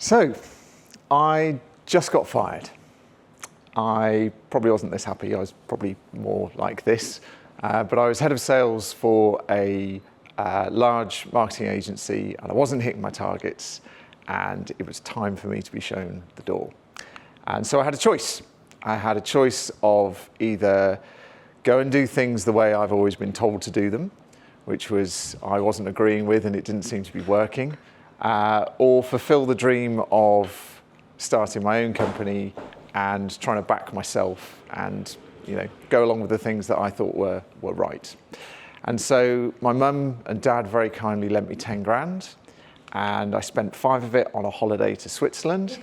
So, I just got fired. I probably wasn't this happy. I was probably more like this. But I was head of sales for a large marketing agency, and I wasn't hitting my targets, and it was time for me to be shown the door. And so I had a choice. I had a choice of either go and do things the way I've always been told to do them, which was I wasn't agreeing with and it didn't seem to be working, or fulfill the dream of starting my own company and trying to back myself and go along with the things that I thought were right. And so my mum and dad very kindly lent me 10 grand, and I spent 5 of it on a holiday to Switzerland,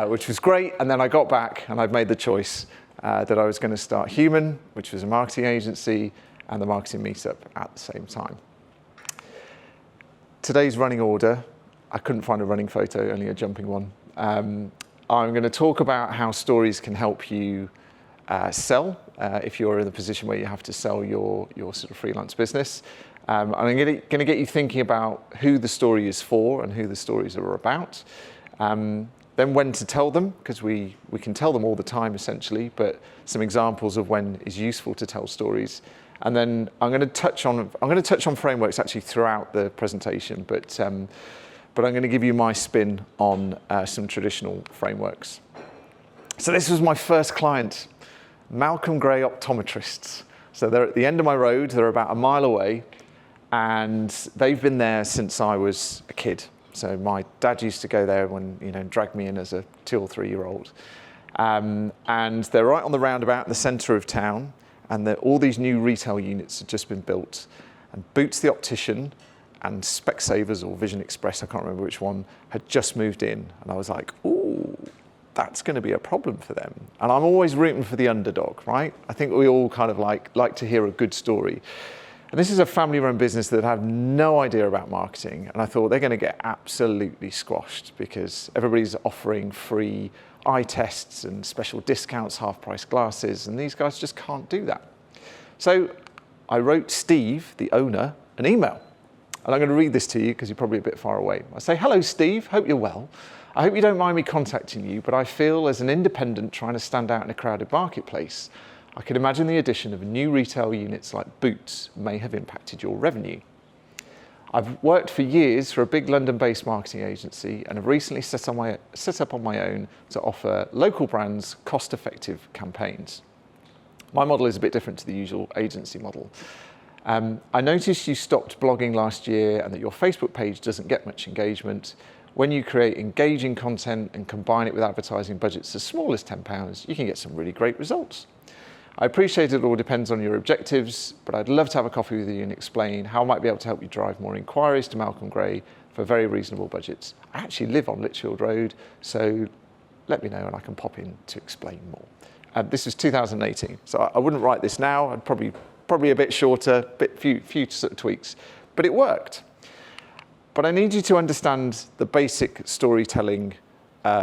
which was great. And then I got back and I'd made the choice that I was going to start Human, which was a marketing agency, and the Marketing Meetup at the same time. Today's running order, I couldn't find a running photo, only a jumping one. I'm going to talk about how stories can help you sell if you're in the position where you have to sell your sort of freelance business. I'm going to get you thinking about who the story is for and who the stories are about. Then when to tell them, because we can tell them all the time essentially, but some examples of when is useful to tell stories. And then I'm going to touch on frameworks actually throughout the presentation, but I'm going to give you my spin on some traditional frameworks. So this was my first client, Malcolm Gray Optometrists. So they're at the end of my road, they're about a mile away, and they've been there since I was a kid. So my dad used to go there when, dragged me in as a 2 or 3 year old. And they're right on the roundabout in the centre of town, and all these new retail units had just been built. And Boots the Optician and Specsavers or Vision Express, I can't remember which one, had just moved in. And I was like, ooh, that's going to be a problem for them. And I'm always rooting for the underdog, right? I think we all kind of like to hear a good story. And this is a family-run business that had no idea about marketing. And I thought they're going to get absolutely squashed because everybody's offering free eye tests and special discounts, half-price glasses, and these guys just can't do that. So I wrote Steve, the owner, an email. And I'm going to read this to you because you're probably a bit far away. I say, hello, Steve, hope you're well. I hope you don't mind me contacting you, but I feel as an independent trying to stand out in a crowded marketplace, I can imagine the addition of new retail units like Boots may have impacted your revenue. I've worked for years for a big London-based marketing agency and have recently set up on my own to offer local brands cost-effective campaigns. My model is a bit different to the usual agency model. I noticed you stopped blogging last year and that your Facebook page doesn't get much engagement. When you create engaging content and combine it with advertising budgets as small as £10, you can get some really great results. I appreciate it all depends on your objectives, but I'd love to have a coffee with you and explain how I might be able to help you drive more inquiries to Malcolm Gray for very reasonable budgets. I actually live on Lichfield Road, so let me know and I can pop in to explain more. This was 2018, so I wouldn't write this now. I'd probably a bit shorter, few sort of tweaks, but it worked. But I need you to understand the basic storytelling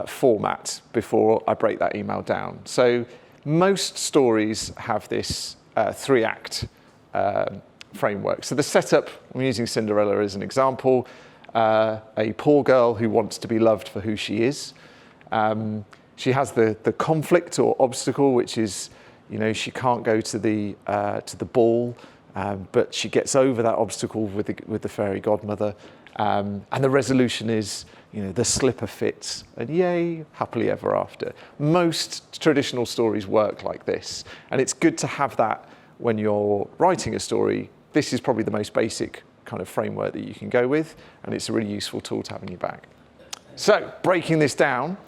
format before I break that email down. So most stories have this 3-act framework. So the setup, I'm using Cinderella as an example, a poor girl who wants to be loved for who she is. She has the conflict or obstacle, which is, she can't go to the ball, but she gets over that obstacle with the fairy godmother. And the resolution is, the slipper fits, and yay, happily ever after. Most traditional stories work like this, and it's good to have that when you're writing a story. This is probably the most basic kind of framework that you can go with, and it's a really useful tool to have in your bag. So, breaking this down,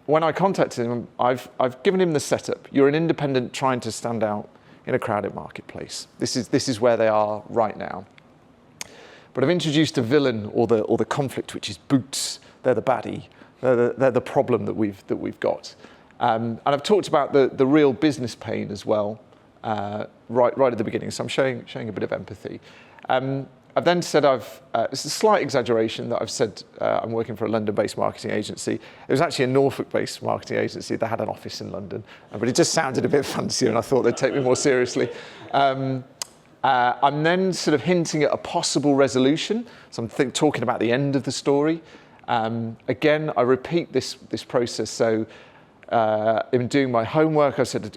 when I contacted him, I've given him the setup. You're an independent trying to stand out in a crowded marketplace. This is where they are right now. But I've introduced a villain or the conflict, which is Boots. They're the baddie. They're the problem that we've got. And I've talked about the real business pain as well, right at the beginning. So I'm showing a bit of empathy. I've then said it's a slight exaggeration that I've said I'm working for a London-based marketing agency. It was actually a Norfolk-based marketing agency that had an office in London, but it just sounded a bit fancier, and I thought they'd take me more seriously. I'm then sort of hinting at a possible resolution. So I'm talking about the end of the story. Again, I repeat this process. So in doing my homework, I said,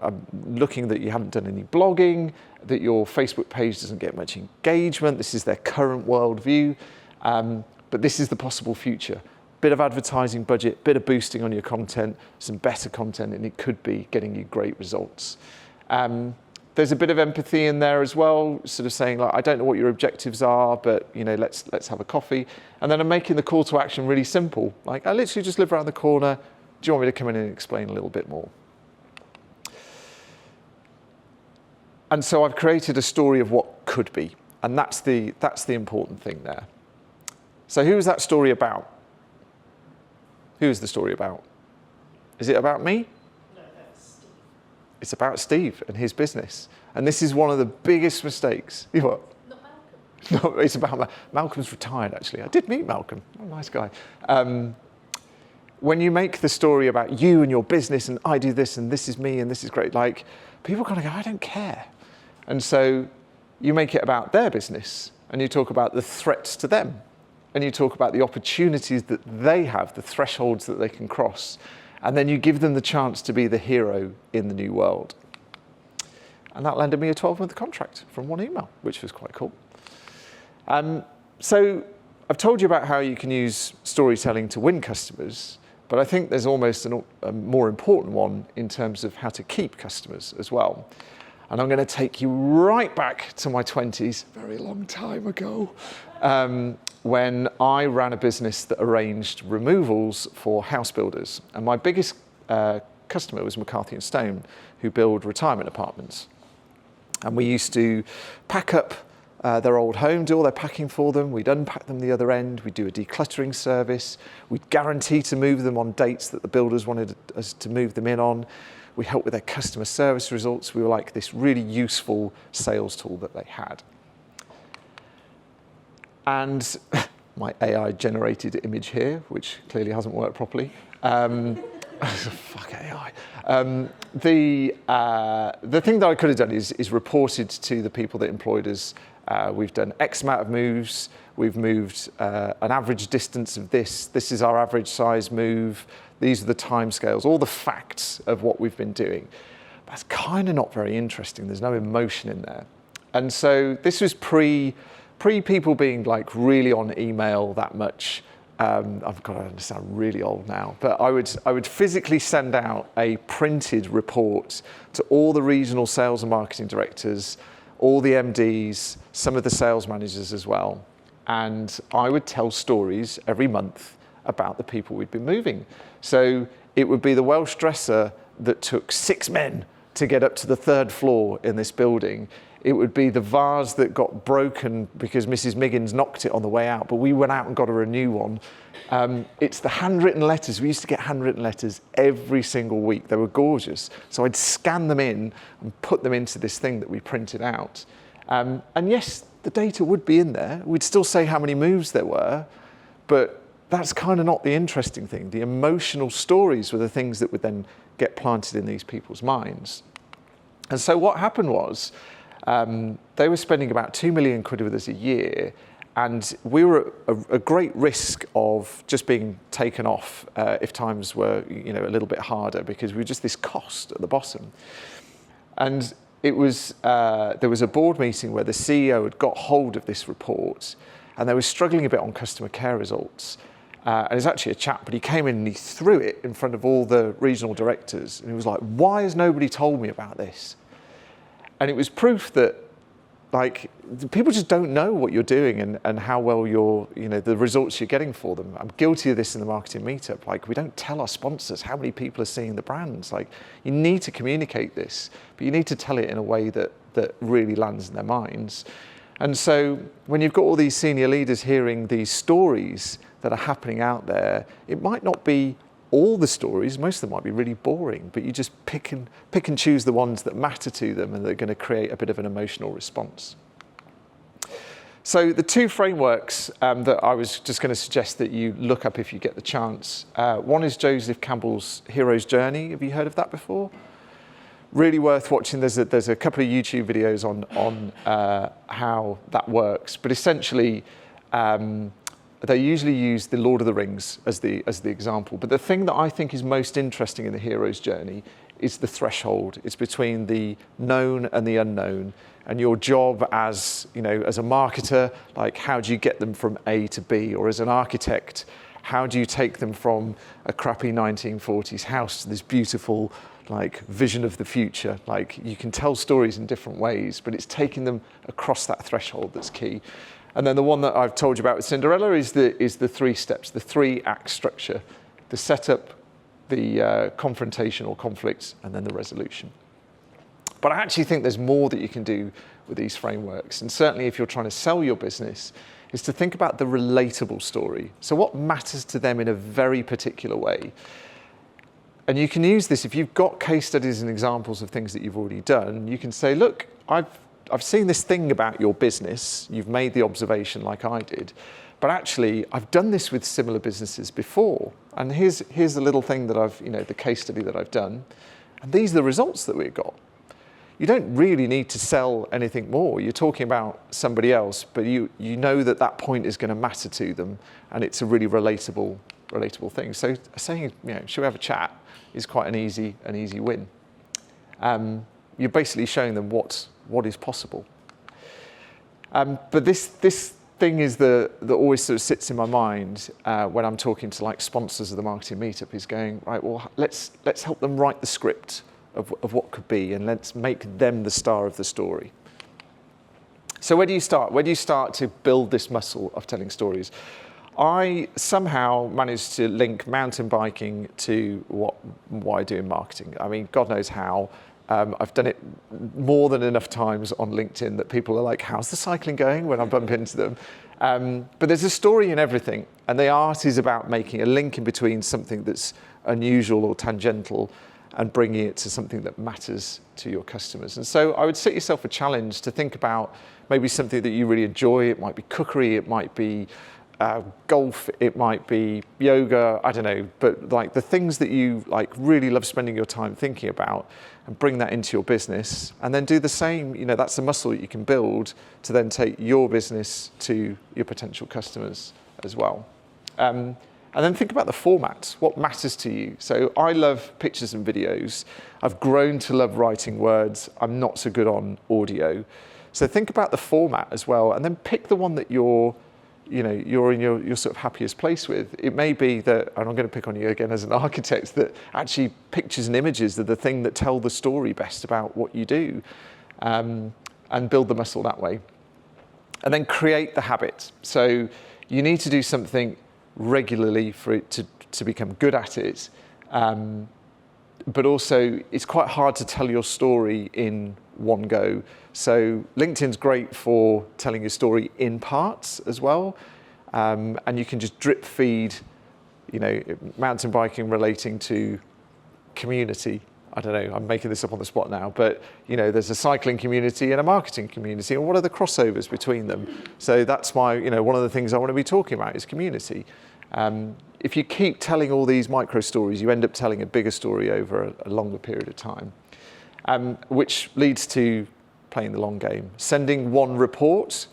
I'm looking that you haven't done any blogging, that your Facebook page doesn't get much engagement. This is their current worldview, but this is the possible future. Bit of advertising budget, bit of boosting on your content, some better content, and it could be getting you great results. There's a bit of empathy in there as well, sort of saying, like, I don't know what your objectives are, but let's have a coffee. And then I'm making the call to action really simple. Like, I literally just live around the corner. Do you want me to come in and explain a little bit more? And so I've created a story of what could be, and that's the important thing there. So who is that story about? Who is the story about? Is it about me? No, that's Steve. It's about Steve and his business. And this is one of the biggest mistakes. You what? Not Malcolm. No, it's about Malcolm's retired, actually. I did meet Malcolm. Oh, nice guy. When you make the story about you and your business and I do this and this is me and this is great, like, people kind of go, I don't care. And so you make it about their business and you talk about the threats to them. And you talk about the opportunities that they have, the thresholds that they can cross. And then you give them the chance to be the hero in the new world. And that landed me a 12-month contract from one email, which was quite cool. So I've told you about how you can use storytelling to win customers, but I think there's almost a more important one in terms of how to keep customers as well. And I'm going to take you right back to my 20s, very long time ago, when I ran a business that arranged removals for house builders. And my biggest customer was McCarthy & Stone, who build retirement apartments. And we used to pack up their old home, do all their packing for them. We'd unpack them the other end. We'd do a decluttering service. We'd guarantee to move them on dates that the builders wanted us to move them in on. We helped with their customer service results. We were like this really useful sales tool that they had. And my AI-generated image here, which clearly hasn't worked properly. Fuck AI. The thing that I could have done is reported to the people that employed us. We've done X amount of moves. We've moved an average distance of this. This is our average size move. These are the timescales, all the facts of what we've been doing. That's kind of not very interesting. There's no emotion in there. And so this was pre people being like really on email that much. I've got to sound really old now, but I would physically send out a printed report to all the regional sales and marketing directors, all the MDs, some of the sales managers as well. And I would tell stories every month about the people we'd been moving. So it would be the Welsh dresser that took 6 men to get up to the 3rd floor in this building. It would be the vase that got broken because Mrs. Miggins knocked it on the way out, but we went out and got her a new one. It's the handwritten letters. We used to get handwritten letters every single week. They were gorgeous. So I'd scan them in and put them into this thing that we printed out. And yes, the data would be in there. We'd still say how many moves there were, but that's kind of not the interesting thing. The emotional stories were the things that would then get planted in these people's minds. And so what happened was, they were spending about 2 million quid with us a year, and we were at a great risk of just being taken off if times were, a little bit harder, because we were just this cost at the bottom. And it was there was a board meeting where the CEO had got hold of this report, and they were struggling a bit on customer care results. And it's actually a chap, but he came in and he threw it in front of all the regional directors, and he was like, "Why has nobody told me about this?" And it was proof that, like, people just don't know what you're doing and how well you're, the results you're getting for them. I'm guilty of this in the marketing meetup. Like, we don't tell our sponsors how many people are seeing the brands. Like, you need to communicate this, but you need to tell it in a way that really lands in their minds. And so when you've got all these senior leaders hearing these stories that are happening out there, it might not be all the stories, most of them might be really boring, but you just pick and choose the ones that matter to them and they're going to create a bit of an emotional response. So the 2 frameworks that I was just going to suggest that you look up if you get the chance. One is Joseph Campbell's Hero's Journey. Have you heard of that before? Really worth watching. There's a couple of YouTube videos on how that works. But essentially, they usually use the Lord of the Rings as the example. But the thing that I think is most interesting in the hero's journey is the threshold. It's between the known and the unknown. And your job as, as a marketer, like how do you get them from A to B? Or as an architect, how do you take them from a crappy 1940s house to this beautiful vision of the future? Like, you can tell stories in different ways, but it's taking them across that threshold that's key. And then the one that I've told you about with Cinderella is the 3 steps, the 3-act structure: the setup, the confrontation or conflict, and then the resolution. But I actually think there's more that you can do with these frameworks. And certainly if you're trying to sell your business, is to think about the relatable story. So what matters to them in a very particular way. And you can use this if you've got case studies and examples of things that you've already done. You can say, look, I've seen this thing about your business. You've made the observation like I did. But actually, I've done this with similar businesses before. And here's the little thing that the case study that I've done. And these are the results that we've got. You don't really need to sell anything more. You're talking about somebody else, but you know that point is going to matter to them, and it's a really relatable thing. So saying, should we have a chat, is quite an easy win. You're basically showing them what is possible. But this thing is that always sort of sits in my mind when I'm talking to sponsors of the marketing meetup, is going, right, well, let's help them write the script of what could be, and let's make them the star of the story. So where do you start? Where do you start to build this muscle of telling stories? I somehow managed to link mountain biking to what I do in marketing. I mean, God knows how. I've done it more than enough times on LinkedIn that people are like, how's the cycling going, when I bump into them? But there's a story in everything, and the art is about making a link in between something that's unusual or tangential and bringing it to something that matters to your customers. And so I would set yourself a challenge to think about maybe something that you really enjoy. It might be cookery, it might be golf, it might be yoga, I don't know, but the things that you really love spending your time thinking about, and bring that into your business, and then do the same. That's a muscle that you can build to then take your business to your potential customers as well. And then think about the format, what matters to you. So I love pictures and videos. I've grown to love writing words. I'm not so good on audio. So think about the format as well, and then pick the one that you're in your sort of happiest place with. It may be that, and I'm going to pick on you again as an architect, that actually pictures and images are the thing that tell the story best about what you do, and build the muscle that way. And then create the habit. So you need to do something regularly for it to become good at it. But also, it's quite hard to tell your story in one go. So LinkedIn's great for telling your story in parts as well. And you can just drip feed, mountain biking relating to community. I don't know, I'm making this up on the spot now, but there's a cycling community and a marketing community, and what are the crossovers between them? So that's why, one of the things I want to be talking about is community. If you keep telling all these micro stories, you end up telling a bigger story over a longer period of time, which leads to playing the long game. Sending one report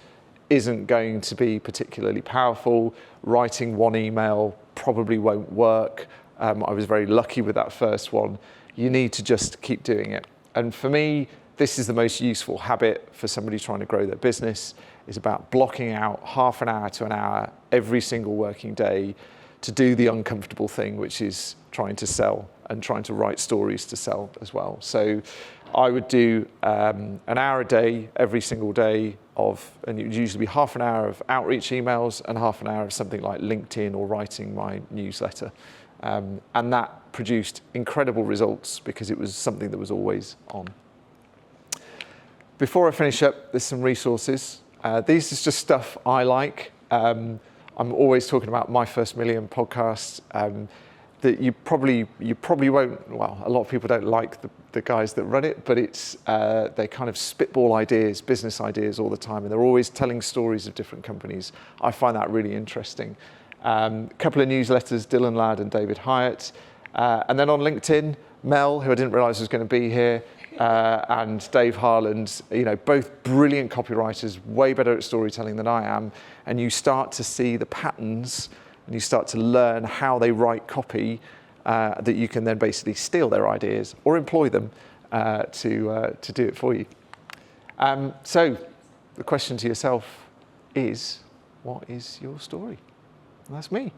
isn't going to be particularly powerful. Writing one email probably won't work. I was very lucky with that first one. You need to just keep doing it. And for me, this is the most useful habit for somebody trying to grow their business, is about blocking out half an hour to an hour every single working day to do the uncomfortable thing, which is trying to sell and trying to write stories to sell as well. So I would do an hour a day every single day and it would usually be half an hour of outreach emails and half an hour of something like LinkedIn or writing my newsletter. And that produced incredible results because it was something that was always on. Before I finish up, there's some resources. These is just stuff I like. I'm always talking about My First Million podcasts that you probably won't, well, a lot of people don't like the guys that run it, but they kind of spitball ideas, business ideas all the time, and they're always telling stories of different companies. I find that really interesting. A couple of newsletters, Dylan Ladd and David Hyatt. And then on LinkedIn, Mel, who I didn't realize was going to be here, and Dave Harland, both brilliant copywriters, way better at storytelling than I am, and you start to see the patterns and you start to learn how they write copy that you can then basically steal their ideas or employ them to do it for you. So the question to yourself is, what is your story? And that's me.